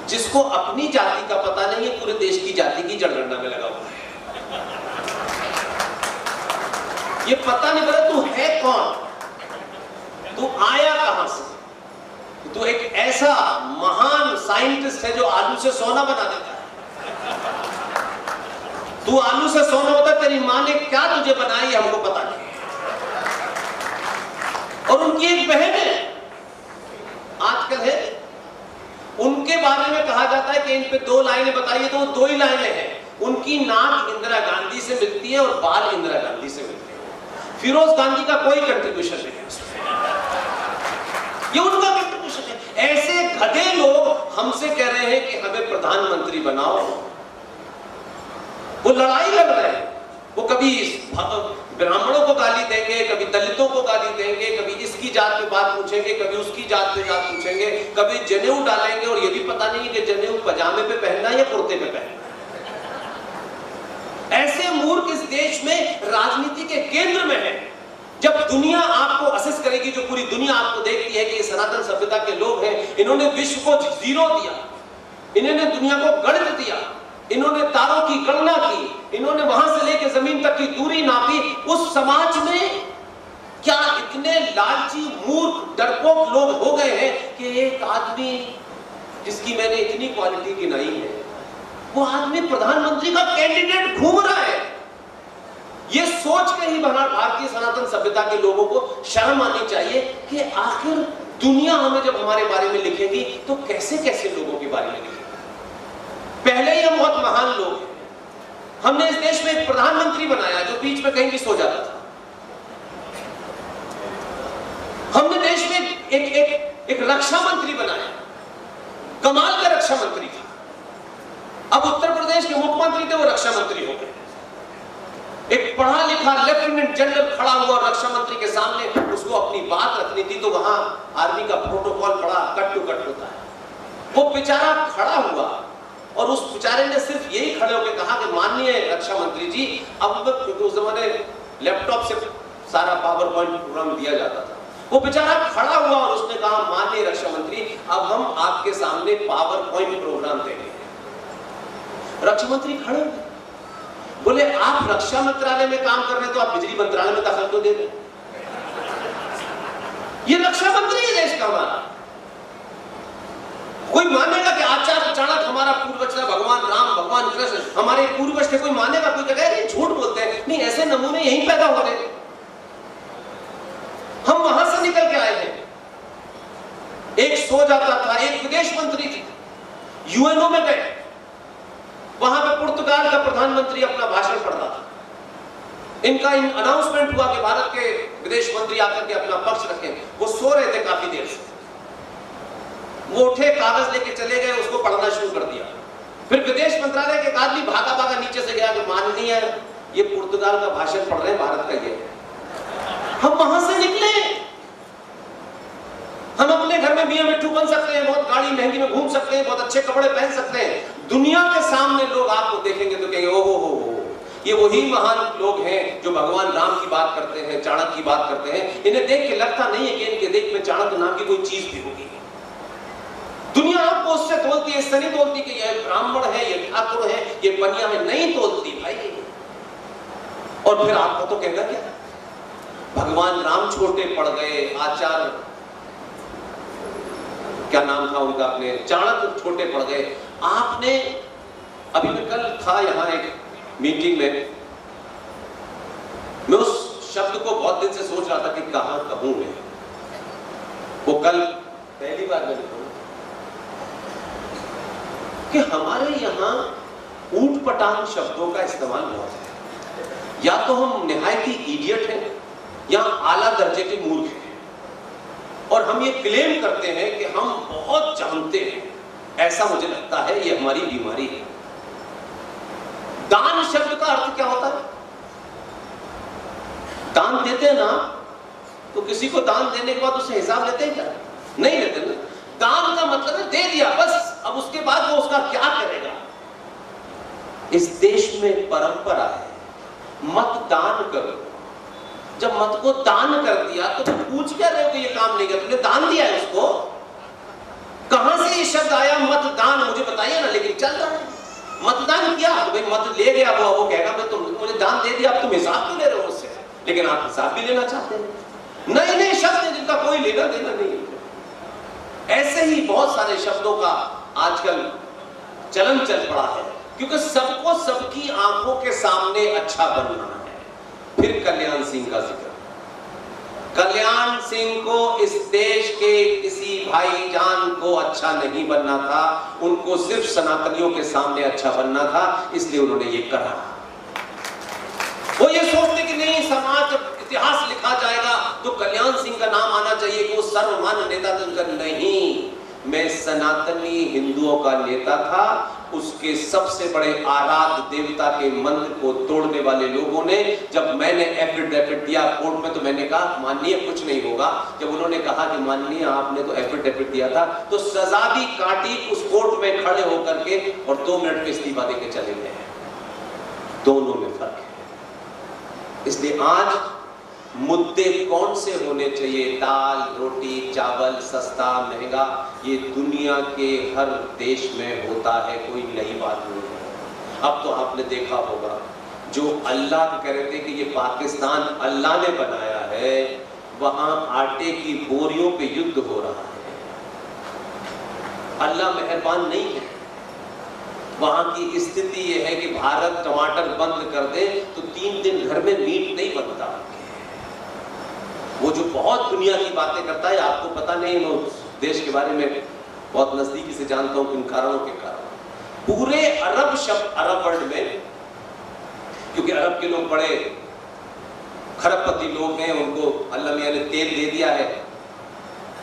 जिसको अपनी जाति का पता नहीं है, पूरे देश की जाति की जनगणना में लगा हुआ है। ये पता नहीं पड़ा तू है कौन, तू आया कहां से। तू एक ऐसा महान साइंटिस्ट है जो आलू से सोना बना देता है। तू आलू से सोना होता, तेरी मां ने क्या तुझे बनाई हमको पता नहीं। और उनकी एक बहन है, आजकल है, उनके बारे में कहा जाता है कि इन पे 2 लाइनें बताइए, तो वो 2 ही लाइनें हैं। उनकी नाक इंदिरा गांधी से मिलती है और बाल इंदिरा गांधी से मिलते हैं। फिरोज गांधी का कोई कंट्रीब्यूशन नहीं है उसमें, ये उनका कंट्रीब्यूशन है। ऐसे गधे लोग हमसे कह रहे हैं कि हमें प्रधानमंत्री बनाओ। वो लड़ाई लड़ रहे हैं, वो कभी ब्राह्मणों को गाली देंगे, कभी दलितों को गाली देंगे, कभी इसकी जात पे बात पूछेंगे, कभी उसकी जात पे बात पूछेंगे, कभी जनेऊ डालेंगे और ये भी पता नहीं कि जनेऊ पजामे पे पहनना है या कुर्ते पे पहनना। ऐसे मूर्ख इस देश में राजनीति के केंद्र में है। जब दुनिया आपको असेस करेगी, जो पूरी दुनिया आपको देखती है कि सनातन सभ्यता के लोग हैं, इन्होंने विश्व को 0 दिया, इन्होंने दुनिया को गणित दिया, इन्होंने तारों की गणना की, इन्होंने वहां से लेकर जमीन तक की दूरी नापी। उस समाज में क्या इतने लालची मूर्ख डरपोक लोग हो गए हैं कि एक आदमी जिसकी मैंने इतनी क्वालिटी गिनाई है, वो आदमी प्रधानमंत्री का कैंडिडेट घूम रहा है। ये सोच के ही भारतीय सनातन सभ्यता के लोगों को शर्म आनी चाहिए कि आखिर दुनिया हमें जब हमारे बारे में लिखेगी तो कैसे कैसे लोगों के बारे में लिखेगी। पहले ही हम बहुत महान लोग हैं। हमने इस देश में एक प्रधानमंत्री बनाया जो बीच में कहीं भी सो जाता था। हमने देश में एक रक्षा मंत्री बनाया, कमाल का रक्षा मंत्री था। अब उत्तर प्रदेश के मुख्यमंत्री थे, वो रक्षा मंत्री हो गए। एक पढ़ा लिखा लेफ्टिनेंट जनरल खड़ा हुआ रक्षा मंत्री के सामने, उसको अपनी बात रखनी थी तो वहां आर्मी का प्रोटोकॉल बड़ा कट टू कट होता है। वो बेचारा खड़ा हुआ और उस बेचारे ने सिर्फ यही खड़े होकर कहा कि माननीय रक्षा मंत्री जी, अब उस जमाने लैपटॉप से सारा पावर पॉइंट प्रोग्राम दिया जाता था। वो बेचारा खड़ा हुआ और उसने कहा, माननीय रक्षा मंत्री, अब हम आपके सामने पावर पॉइंट प्रोग्राम देंगे। रक्षा मंत्री खड़े हुए, बोले आप रक्षा मंत्रालय में काम कर रहे हैं तो आप बिजली मंत्रालय में दखल तो दे दें। ये रक्षा मंत्री है देश का हमारा। कोई मानेगा कि आचार्य चाणक्य हमारा पूर्वज था, भगवान राम, भगवान कृष्ण हमारे पूर्वज थे? कोई मानेगा? कोई कहेगा नहीं, झूठ बोलते हैं। नहीं, ऐसे नमूने यहीं पैदा हो रहे, हम वहां से निकल के आए हैं। एक सो जाता था, एक विदेश मंत्री थी, यूएनओ में गए, वहां पे पुर्तगाल का प्रधानमंत्री अपना भाषण पढ़ता था। इनका अनाउंसमेंट हुआ कि भारत के विदेश मंत्री आकर के अपना पक्ष रखें। वो सो रहे थे काफी देर से, वो उठे, कागज लेके चले गए, उसको पढ़ना शुरू कर दिया। फिर विदेश मंत्रालय के आदमी भागा भागा नीचे से गया कि माननीय ये पुर्तगाल का भाषण पढ़ रहे हैं, भारत का ये। हम वहां से निकले, हम अपने घर में मियां मिट्ठू बन सकते हैं, बहुत गाड़ी महंगी में घूम सकते हैं, बहुत अच्छे कपड़े पहन सकते हैं। दुनिया के सामने लोग आपको देखेंगे तो कहेंगे, ओहो हो, ये वही महान लोग हैं जो भगवान राम की बात करते हैं, चाणक्य की बात करते हैं। इन्हें देख के लगता नहीं है कि इनके देश में चाणक्य नाम की कोई चीज भी होगी। दुनिया आपको उससे तोलती है, इससे नहीं तोलती कि ये ब्राह्मण है, ये ठाकुर है, ये बनिया है, नहीं तोलती भाई। और फिर आपको तो कहना क्या, भगवान राम छोटे पड़ गए, आचार्य क्या नाम था उनका, अपने चाणक्य छोटे पड़ गए। आपने अभी मैं कल था यहाँ एक मीटिंग में, मैं उस शब्द को बहुत दिन से सोच रहा था कि कहां कहूं मैं। वो कल पहली बार मैंने कहा कि हमारे यहाँ ऊट पटांग शब्दों का इस्तेमाल बहुत है। या तो हम निहायती इडियट हैं या आला दर्जे के मूर्ख हैं, और हम ये क्लेम करते हैं कि हम बहुत जानते हैं। ऐसा मुझे लगता है ये हमारी बीमारी है। दान शब्द का अर्थ क्या होता है? दान देते हैं ना, तो किसी को दान देने के बाद उससे हिसाब लेते हैं क्या? नहीं लेते ना। दान का मतलब है दे दिया बस, अब उसके बाद वो उसका क्या करेगा। इस देश में परंपरा है, मत दान करो। जब मत को दान कर दिया तो पूछ क्या रहे हो कि ये काम नहीं किया, तुमने दान दिया है उसको? कहां से ये शब्द आया मत दान? मुझे चल रहा है। मतदान किया तो भाई मत ले गया, वो कहेगा मैं तुम मुझे दान दे दिया, अब तुम हिसाब क्यों ले रहे हो मुझसे, लेकिन आप हिसाब भी लेना चाहते हैं। नए नए शब्द हैं जिनका कोई लेना देना नहीं है। ऐसे ही बहुत सारे शब्दों का आजकल चलन चल पड़ा है, क्योंकि सबको सबकी आंखों के सामने अच्छा बनना है। फिर कल्याण सिंह का जिक्र। कल्याण सिंह को इस देश के किसी भाईजान को अच्छा नहीं बनना था, उनको सिर्फ सनातनियों के सामने अच्छा बनना था, इसलिए उन्होंने ये करा। वो ये सोचते कि नहीं, समाज इतिहास लिखा जाएगा तो कल्याण सिंह का नाम आना चाहिए कि वो सर्वमान्य नेता थे। नहीं, मैं सनातनी हिंदुओं का नेता था, उसके सबसे बड़े आराध्य देवता के मंत्र को तोड़ने वाले लोगों ने, जब मैंने एफिडेविट दिया कोर्ट में तो मैंने कहा माननीय कुछ नहीं होगा। जब उन्होंने कहा कि माननीय आपने तो एफिडेविट दिया था, तो सजा भी काटी उस कोर्ट में खड़े होकर के, और 2 मिनट में इस्तीफा देके चले गए। दोनों में फर्क है। इसलिए आज मुद्दे कौन से होने चाहिए, दाल रोटी चावल सस्ता महंगा, ये दुनिया के हर देश में होता है, कोई नई बात नहीं है। अब तो आपने देखा होगा, जो अल्लाह कह रहे थे कि ये पाकिस्तान अल्लाह ने बनाया है, वहां आटे की बोरियों पे युद्ध हो रहा है। अल्लाह मेहरबान नहीं है। वहां की स्थिति ये है कि भारत टमाटर बंद कर दे तो 3 दिन घर में मीट नहीं बनता। वो जो बहुत दुनिया की बातें करता है, आपको पता नहीं, मैं उस देश के बारे में बहुत नजदीकी से जानता हूं, किन कारणों के कारण। पूरे अरब वर्ल्ड में, क्योंकि अरब के लोग बड़े खरबपति लोग हैं, उनको अल्लाह मियां ने तेल दे दिया है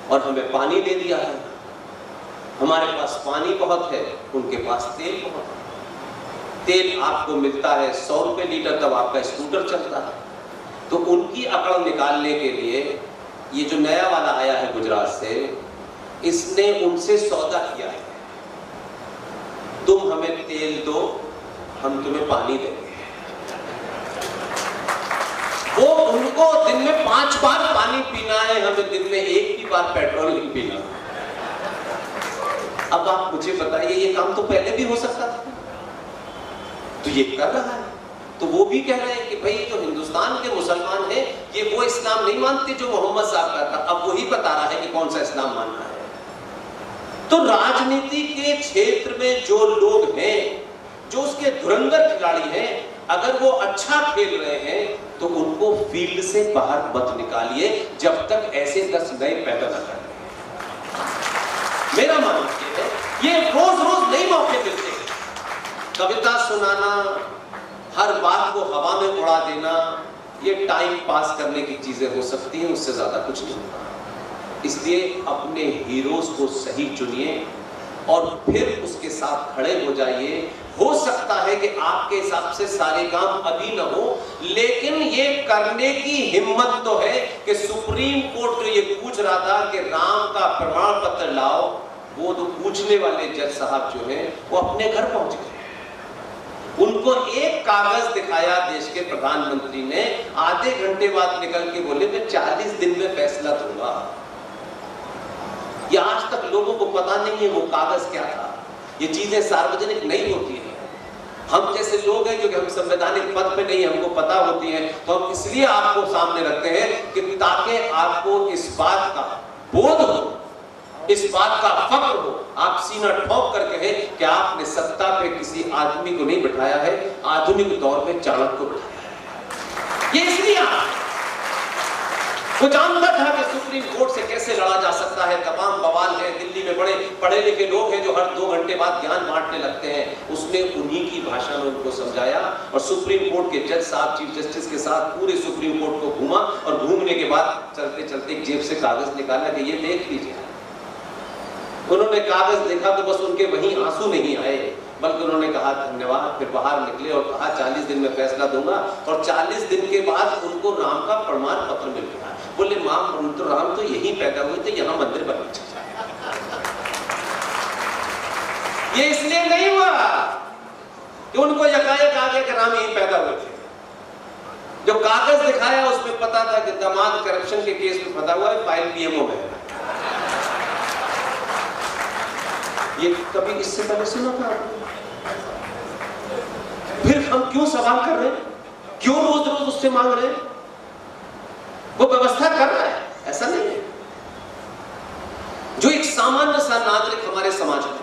और हमें पानी दे दिया है। हमारे पास पानी बहुत है, उनके पास तेल बहुत है। तेल आपको मिलता है 100 रुपए लीटर, तब आपका स्कूटर चलता है। तो उनकी अकड़ निकालने के लिए ये जो नया वाला आया है गुजरात से, इसने उनसे सौदा किया है, तुम हमें तेल दो, हम तुम्हें पानी देंगे। वो उनको दिन में 5 बार पानी पीना है, हमें दिन में 1 ही बार पेट्रोल नहीं पीना। अब आप मुझे बताइए, ये काम तो पहले भी हो सकता था, तो ये कर रहा है। तो वो भी कह रहे हैं कि भाई जो हिंदुस्तान के मुसलमान हैं, ये वो इस्लाम नहीं मानते जो मोहम्मद साहब का था। अब वही बता रहा है कि कौन सा इस्लाम मानना है। तो राजनीति के क्षेत्र में जो लोग हैं, जो उसके धुरंधर खिलाड़ी हैं, अगर वो अच्छा खेल रहे हैं तो उनको फील्ड से बाहर मत निकालिए जब तक ऐसे 10 नए पैदा न करें। मेरा मानना है ये रोज रोज नए मौके मिलते हैं। कविता सुनाना, हर बात को हवा में उड़ा देना, ये टाइम पास करने की चीजें हो सकती हैं, उससे ज्यादा कुछ नहीं होता। इसलिए अपने हीरोज को सही चुनिए और फिर उसके साथ खड़े हो जाइए। हो सकता है कि आपके हिसाब से सारे काम अभी न हो, लेकिन ये करने की हिम्मत तो है कि सुप्रीम कोर्ट जो ये पूछ रहा था कि राम का प्रमाण पत्र लाओ, वो तो पूछने वाले जज साहब जो हैं वो अपने घर पहुंच गए। उनको एक कागज दिखाया देश के प्रधानमंत्री ने, आधे घंटे बाद निकल के बोले मैं 40 दिन में फैसला दूंगा। ये आज तक लोगों को पता नहीं है वो कागज क्या था। ये चीजें सार्वजनिक नहीं होती हैं। हम जैसे लोग हैं, क्योंकि हम संवैधानिक पद पे नहीं, हमको पता होती है, तो हम इसलिए आपको सामने रखते हैं कि ताकि आपको इस बात का बोध हो, इस बात का फक्र हो, आप सीना ठोक कर कहे कि आपने सत्ता पे किसी आदमी को नहीं बिठाया है, आधुनिक दौर में चाणक्य को बिठाया है। ये इसलिए वो जानता था कि सुप्रीम कोर्ट से कैसे लड़ा जा सकता है। तमाम बवाल है, दिल्ली में बड़े पढ़े लिखे लोग हैं जो हर 2 घंटे बाद ज्ञान बांटने लगते हैं। उसने उन्हीं की भाषा में उनको समझाया और सुप्रीम कोर्ट के जज साहब, चीफ जस्टिस के साथ पूरे सुप्रीम कोर्ट को घूमा और घूमने के बाद चलते चलते जेब से कागज निकाला कि ये देख लीजिए। उन्होंने कागज देखा तो बस उनके वहीं आंसू नहीं आए, बल्कि उन्होंने कहा धन्यवाद। फिर बाहर निकले और कहा 40 दिन में फैसला दूंगा। और 40 दिन के बाद उनको राम का प्रमाण पत्र मिल गया। बोले मां तो राम तो यहीं पैदा हुए थे, यहाँ मंदिर बनना चाहिए। ये इसलिए नहीं हुआ कि उनको यकायक आ गया कि राम यहीं पैदा हुए थे। जो कागज दिखाया उसमें पता था कि दामाद करप्शन के केस में फंसा हुआ है, फाइल पीएमओ में। ये कभी इससे पहले सुना था आपने? फिर हम क्यों सवाल कर रहे हैं? क्यों रोज रोज उससे मांग रहे हैं? वो व्यवस्था कर रहा है, ऐसा नहीं है। जो एक सामान्य सा नागरिक हमारे समाज में